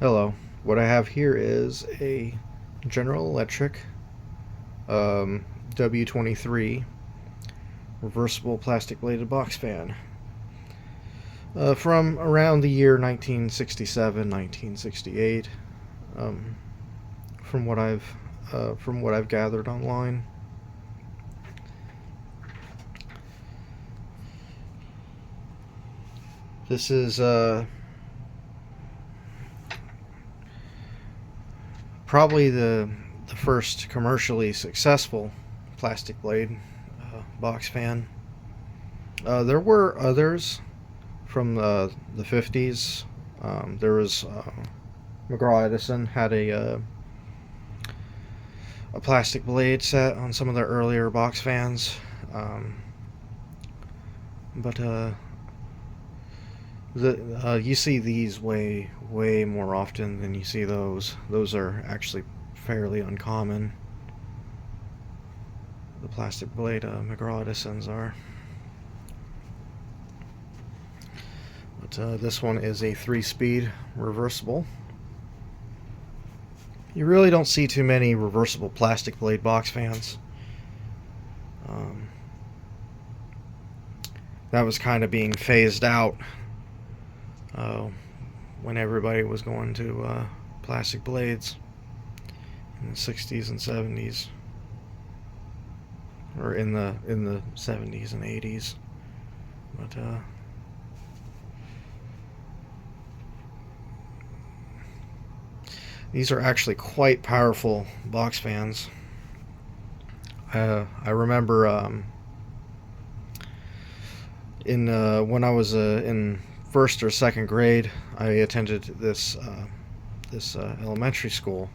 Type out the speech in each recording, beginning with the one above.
Hello. What I have here is a General Electric um, W23 reversible plastic bladed box fan from around the year 1967, 1968. Um, from what I've gathered online. This is probably the first commercially successful plastic blade box fan. There were others from the 50s. There was McGraw Edison had a plastic blade set on some of the earlier box fans, but you see these way more often than you see those. Those are actually fairly uncommon. The plastic blade McGraw Edisons are. But this one is a 3-speed reversible. You really don't see too many reversible plastic blade box fans. That was kind of being phased out when everybody was going to plastic blades in the 60s and 70s, or in the 70s and 80s. But these are actually quite powerful box fans. I remember when I was in first or second grade, I attended this elementary school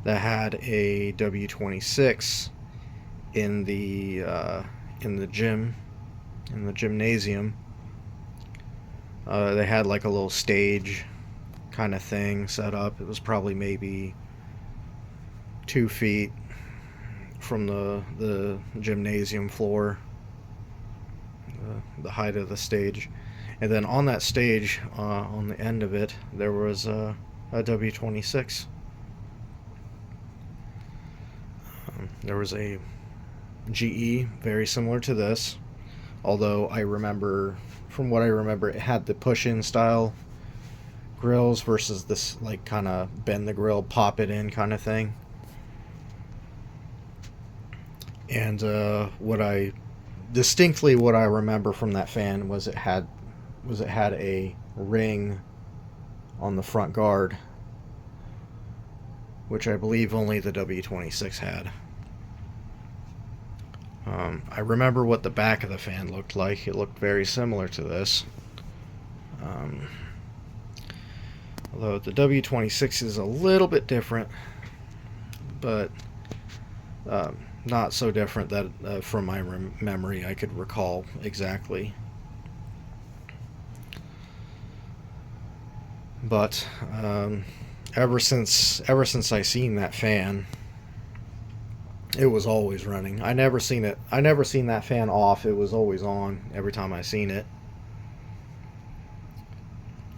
that had a W26 in the gym, in the gymnasium. They had like a little stage kind of thing set up. It was probably maybe 2 feet from the gymnasium floor, the height of the stage. And then on that stage, on the end of it, there was a W26. There was a GE very similar to this, although from what I remember, it had the push-in style grills versus this like kind of bend the grill, pop it in kind of thing. And what I remember from that fan was it had a ring on the front guard, which I believe only the W26 had. I remember what the back of the fan looked like. It looked very similar to this. Although the W26 is a little bit different, but not so different that from my memory I could recall exactly. But ever since I seen that fan, it was always running. I never seen that fan off. It was always on every time I seen it.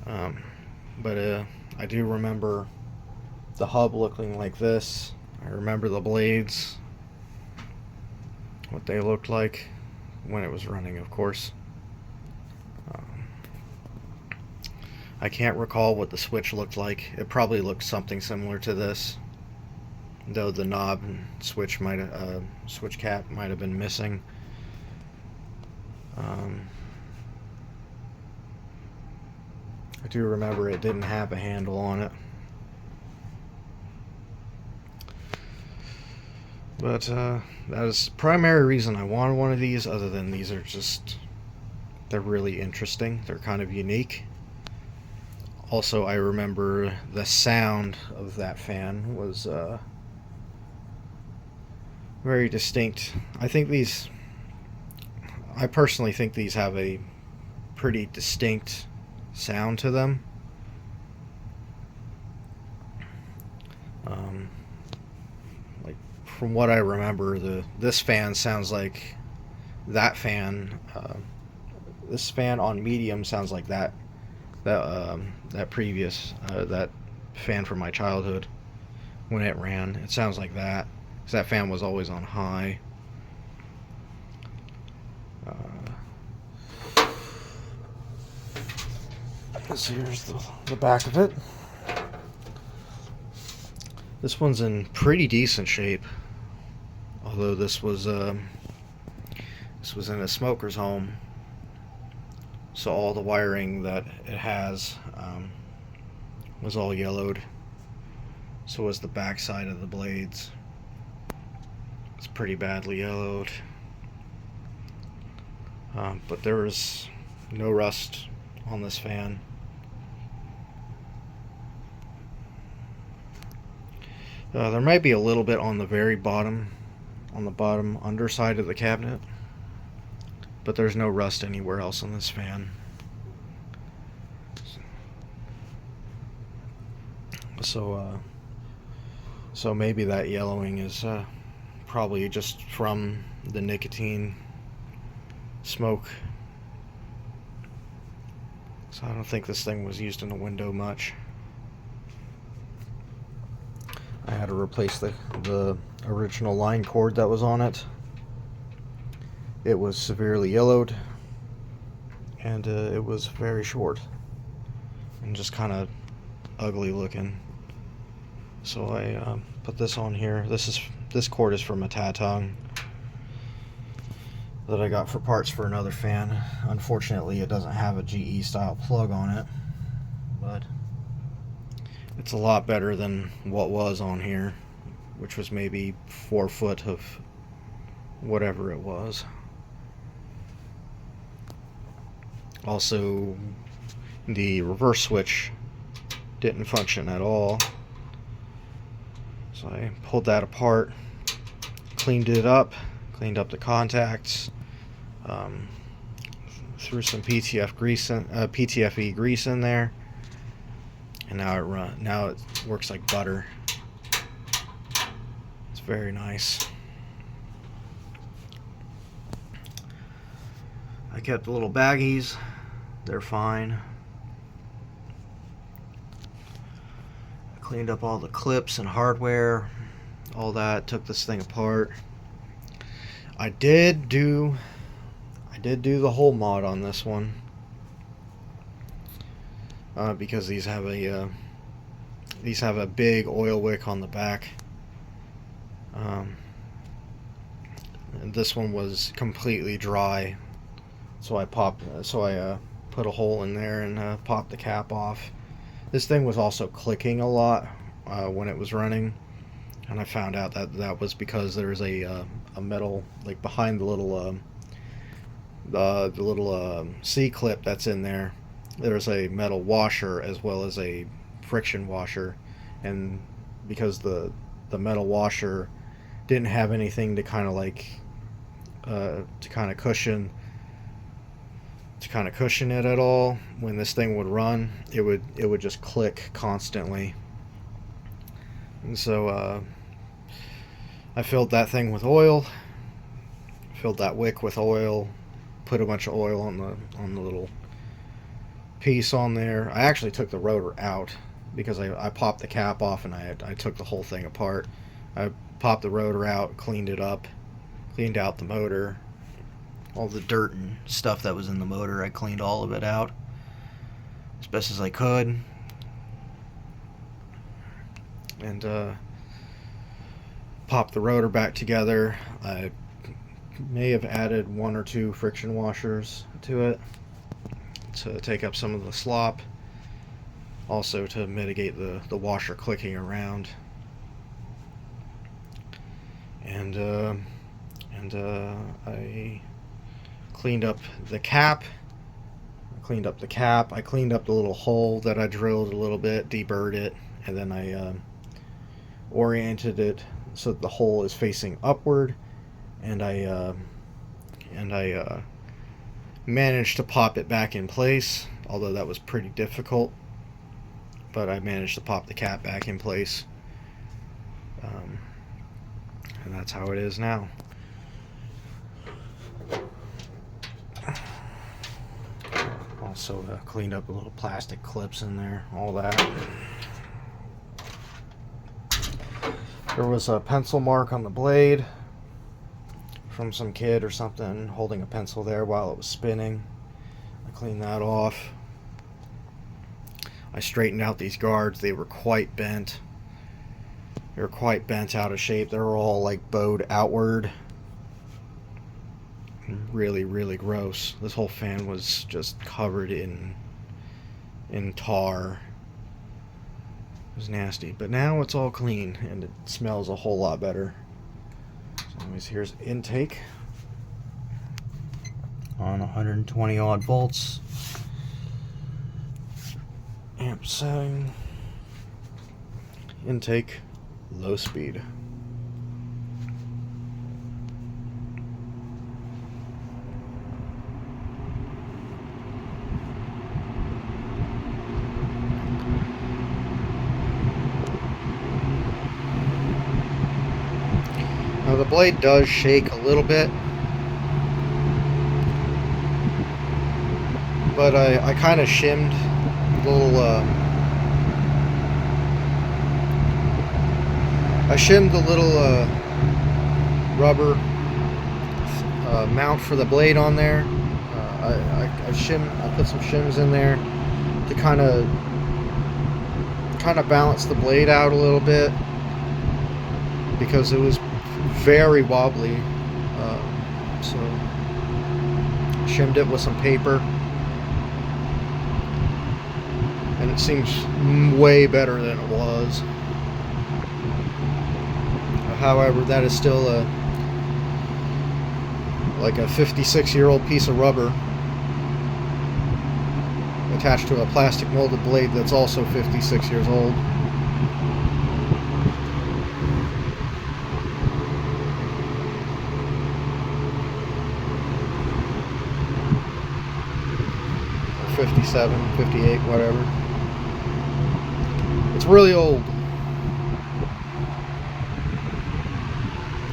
But I do remember the hub looking like this. I remember the blades, what they looked like when it was running, of course. I can't recall what the switch looked like. It probably looked something similar to this, though the knob and switch cap might have been missing. I do remember it didn't have a handle on it. But that is the primary reason I wanted one of these, other than they're really interesting. They're kind of unique. Also, I remember the sound of that fan was very distinct. I personally think these have a pretty distinct sound to them. Like from what I remember, this fan sounds like that fan. This fan on medium sounds like that previous fan from my childhood when it ran. It sounds like that, because that fan was always on high. So here's the back of it. This one's in pretty decent shape, although this was in a smoker's home, so all the wiring that it has was all yellowed. So was the back side of the blades. It's pretty badly yellowed, but there was no rust on this fan. There might be a little bit on the very bottom, on the bottom underside of the cabinet, but there's no rust anywhere else on this fan. So maybe that yellowing is probably just from the nicotine smoke. So I don't think this thing was used in a window much. I had to replace the original line cord that was on it. It was severely yellowed, and it was very short and just kind of ugly looking. So I put this on here. This cord is from a Tatong that I got for parts for another fan. Unfortunately, it doesn't have a GE style plug on it, but it's a lot better than what was on here, which was maybe 4 foot of whatever it was. Also, the reverse switch didn't function at all, so I pulled that apart, cleaned up the contacts, threw some PTFE grease in there, and now it works like butter. It's very nice. I kept the little baggies. They're fine. I cleaned up all the clips and hardware, all that. Took this thing apart. I did do the whole mod on this one. Because these have a big oil wick on the back. And this one was completely dry, so I put a hole in there and popped the cap off. This thing was also clicking a lot when it was running, and I found out that was because there's a metal, like behind the little C clip that's in there. There's a metal washer as well as a friction washer, and because the metal washer didn't have anything to kind of cushion it at all, when this thing would run, it would just click constantly. And so I filled that thing with oil, filled that wick with oil, put a bunch of oil on the little piece on there. I actually took the rotor out because I popped the cap off, and I took the whole thing apart. I popped the rotor out, cleaned it up, cleaned out the motor, all the dirt and stuff that was in the motor. I cleaned all of it out as best as I could, and popped the rotor back together. I may have added 1 or 2 friction washers to it to take up some of the slop, also to mitigate the washer clicking around. And I cleaned up the cap. I cleaned up the little hole that I drilled a little bit, deburred it, and then I oriented it so that the hole is facing upward, and I managed to pop it back in place, although that was pretty difficult, but I managed to pop the cap back in place, and that's how it is now. Also cleaned up the little plastic clips in there, all that. There was a pencil mark on the blade from some kid or something holding a pencil there while it was spinning. I cleaned that off. I straightened out these guards. They were quite bent. They were quite bent out of shape. They were all like bowed outward. Really, really gross. This whole fan was just covered in tar. It was nasty. But now it's all clean and it smells a whole lot better. So anyways, here's intake on 120 odd volts. Amp setting. Intake low speed. Now the blade does shake a little bit, but I kind of shimmed a little. I shimmed the little rubber mount for the blade on there. I put some shims in there to kind of balance the blade out a little bit because it was very wobbly. So shimmed it with some paper, and it seems way better than it was. However, that is still like a 56-year-old piece of rubber attached to a plastic molded blade that's also 56 years old. Or 57, 58, whatever. It's really old.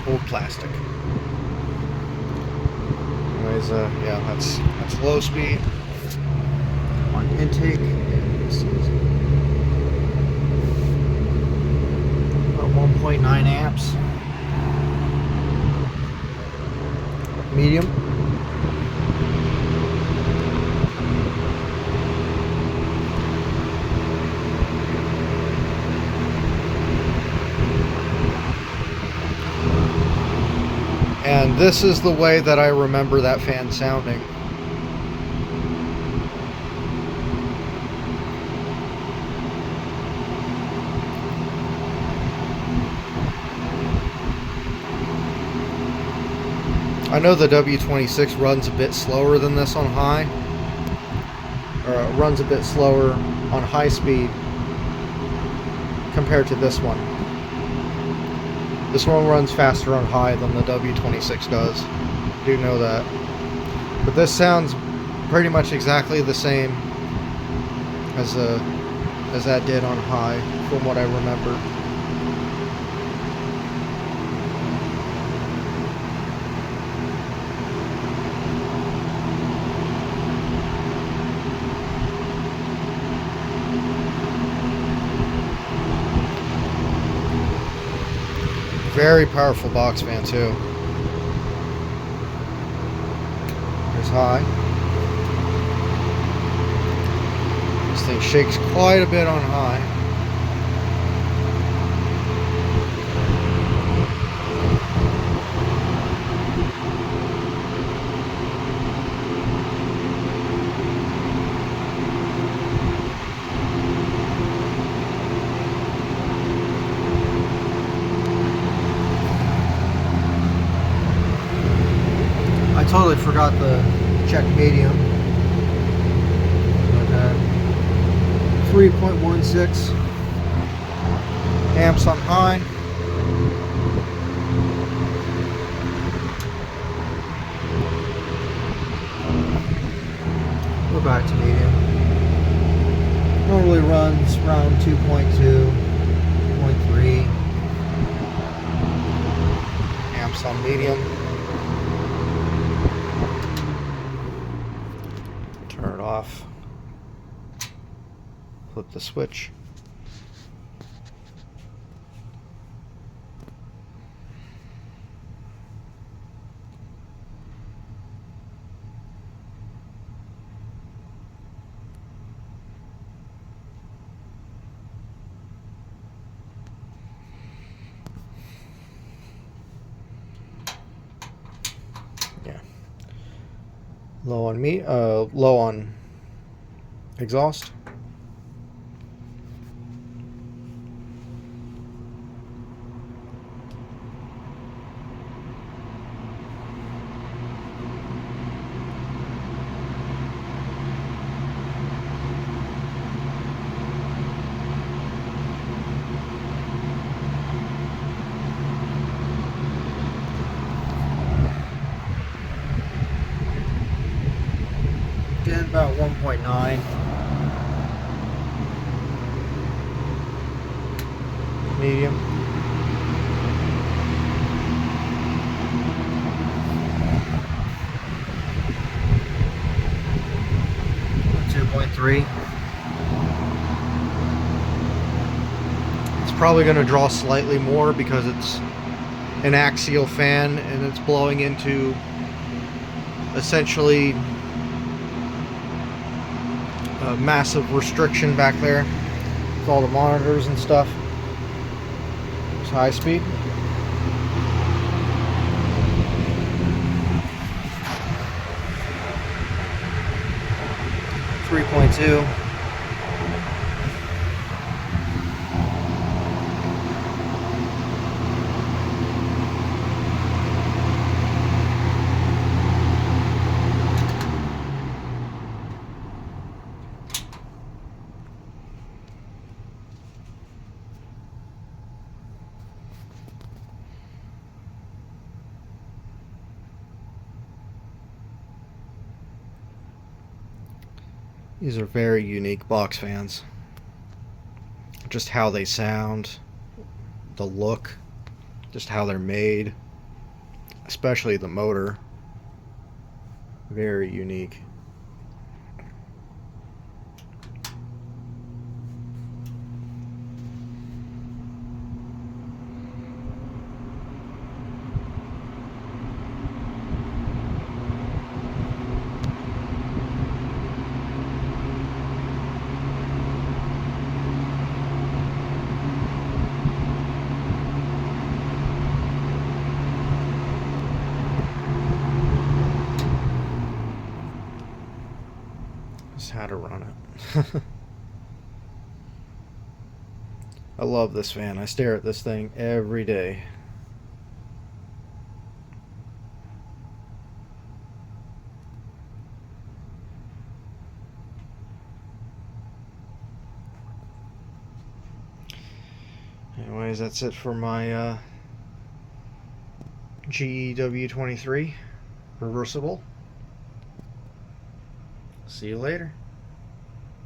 Old plastic. Anyways, yeah, that's low speed on intake. This is about 1.9 amps. Medium. And this is the way that I remember that fan sounding. I know the W23 runs a bit slower than this on high, or runs a bit slower on high speed compared to this one. This one runs faster on high than the W23 does. I do know that. But this sounds pretty much exactly the same as that did on high, from what I remember. Very powerful box fan too. There's high. This thing shakes quite a bit on high. I totally forgot the check medium. 3.16 amps on high. We're back to medium. Normally runs around 2.2, 2.3 amps on medium. Turn it off. Flip the switch. low on exhaust. Again, about 1.9. Medium. .3. It's probably going to draw slightly more because it's an axial fan and it's blowing into essentially a massive restriction back there with all the monitors and stuff. It's high speed. .2. These are very unique box fans. Just how they sound, the look, just how they're made, especially the motor. Very unique. How to run it. I love this fan. I stare at this thing every day. Anyways, that's it for my GE W23 reversible. See you later.